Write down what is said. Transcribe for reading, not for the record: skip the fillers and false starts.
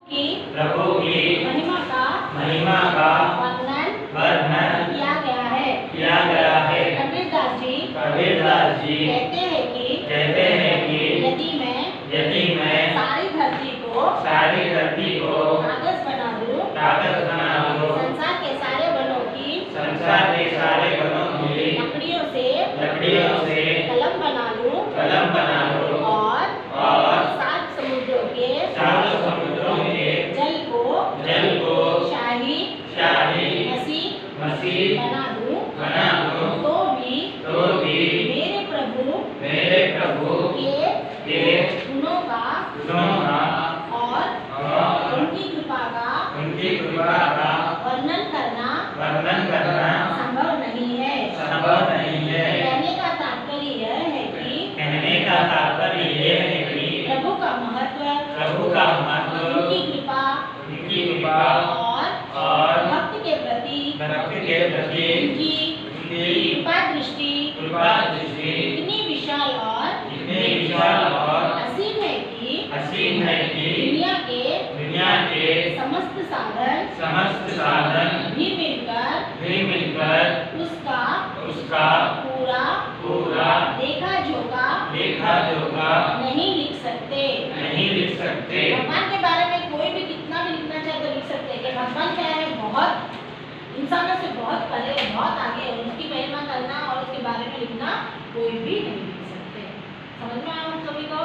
की प्रभु की महिमा का वर्णन किया गया है। कबीरदास जी कहते हैं कि यदि मैं सारी धरती को कागज बना दूं, संसार के सारे वनों की लकड़ियों से कलम बना लूं और सात समुद्रों के जल को शाही मसीह बना दूं, तो भी मेरे प्रभु के गुणों का और उनकी कृपा का वर्णन करना संभव नहीं है। कहने का तात्पर्य यह है कि प्रभु का महत्व, उनकी कृपा और भक्त के प्रति उनकी कृपा दृष्टि इतनी विशाल और असीम है कि दुनिया के समस्त साधन भी मिलकर उसका पूरा लेखा जोखा नहीं लिख सकते। भगवान के बारे में कोई भी कितना भी लिखना चाहे तो लिख सकते हैं कि भगवान क्या है, बहुत इंसानों से बहुत परे, बहुत आगे है। उनकी महिमा करना और उसके बारे में लिखना कोई भी नहीं लिख सकते। समझ में आया हम सभी को?